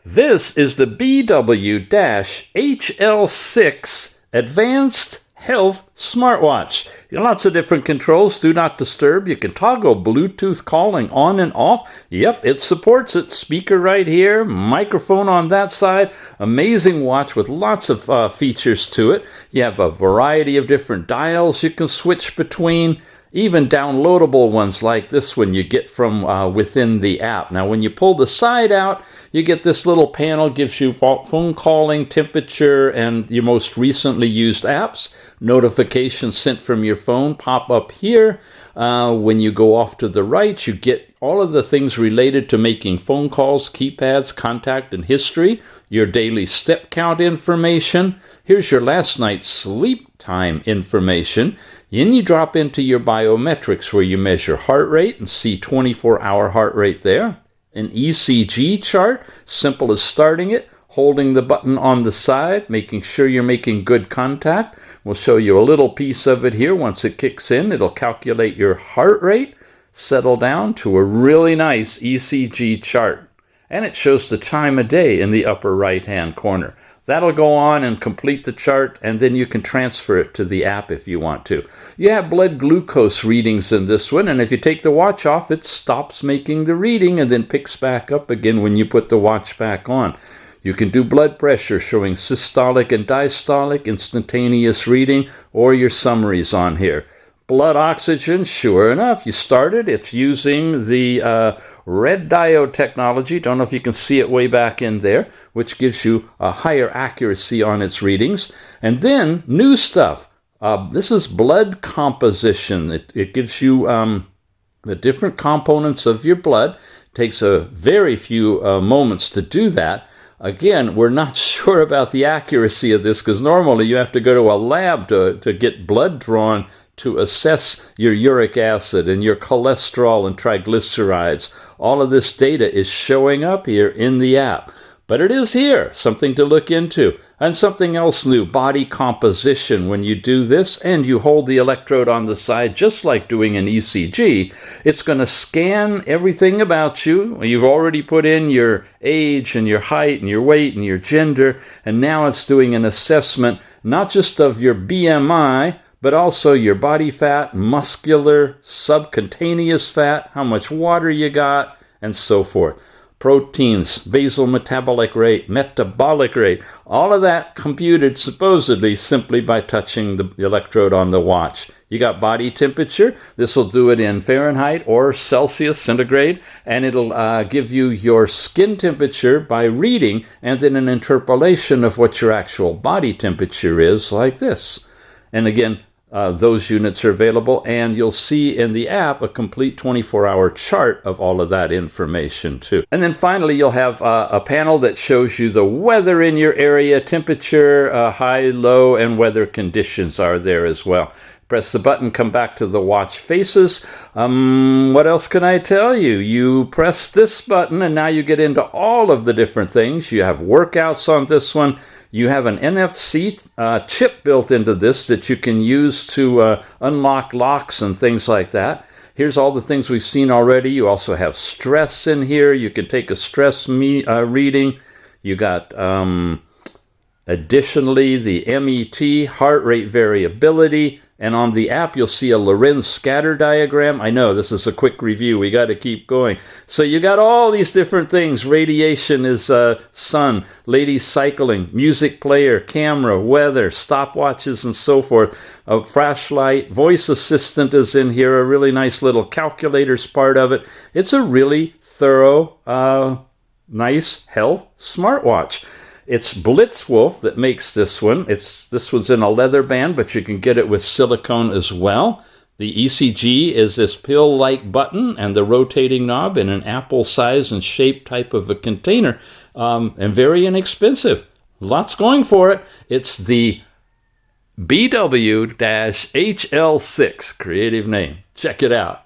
This is the BW-HL6 Advanced Health Smartwatch. Lots of different controls. Do not disturb. You can toggle Bluetooth calling on and off. Yep, it supports it. Speaker right here, microphone on that side. Amazing watch with lots of features to it. You have a variety of different dials you can switch between. Even downloadable ones like this one you get from within the app. Now when you pull the side out, you get this little panel, gives you phone calling, temperature, and your most recently used apps. Notifications sent from your phone pop up here. When you go off to the right, you get all of the things related to making phone calls, keypads, contact, and history. Your daily step count information. Here's your last night's sleep time information. Then you drop into your biometrics where you measure heart rate and see 24-hour heart rate there. An ECG chart, simple as starting it, holding the button on the side, making sure you're making good contact. We'll show you a little piece of it here. Once it kicks in, it'll calculate your heart rate, settle down to a really nice ECG chart. And it shows the time of day in the upper right-hand corner. That'll go on and complete the chart, and then you can transfer it to the app if you want to. You have blood glucose readings in this one, and if you take the watch off, it stops making the reading and then picks back up again when you put the watch back on. You can do blood pressure showing systolic and diastolic, instantaneous reading, or your summaries on here. Blood oxygen, sure enough, you started. It's using the red diode technology. Don't know if you can see it way back in there, which gives you a higher accuracy on its readings. And then new stuff. This is blood composition. It gives you the different components of your blood. It takes a very few moments to do that. Again, we're not sure about the accuracy of this because normally you have to go to a lab to get blood drawn to assess your uric acid and your cholesterol and triglycerides. All of this data is showing up here in the app. But it is here, something to look into. And something else new, body composition. When you do this and you hold the electrode on the side, just like doing an ECG, it's going to scan everything about you. You've already put in your age and your height and your weight and your gender, and now it's doing an assessment, not just of your BMI, but also your body fat, muscular, subcutaneous fat, how much water you got, and so forth. Proteins, basal metabolic rate, metabolic rate, all of that computed supposedly simply by touching the electrode on the watch. You got body temperature. This will do it in Fahrenheit or Celsius, centigrade, and it'll give you your skin temperature by reading and then an interpolation of what your actual body temperature is, like this. And again, those units are available, and you'll see in the app a complete 24-hour chart of all of that information too. And then finally, you'll have a panel that shows you the weather in your area, temperature, high, low, and weather conditions are there as well. Press the button, come back to the watch faces. What else can I tell you? You press this button, and now you get into all of the different things. You have workouts on this one. You have an NFC chip built into this that you can use to unlock locks and things like that. Here's all the things we've seen already. You also have stress in here. You can take a stress reading. You got additionally the MET, heart rate variability. And on the app, you'll see a Lorenz scatter diagram. I know, this is a quick review. We got to keep going. So you got all these different things. Radiation is sun, ladies cycling, music player, camera, weather, stopwatches, and so forth. A flashlight, voice assistant is in here. A really nice little calculator's part of it. It's a really thorough, nice health smartwatch. It's BlitzWolf that makes this one. This one's in a leather band, but you can get it with silicone as well. The ECG is this pill-like button and the rotating knob in an apple size and shape type of a container, and very inexpensive. Lots going for it. It's the BW-HL6, creative name. Check it out.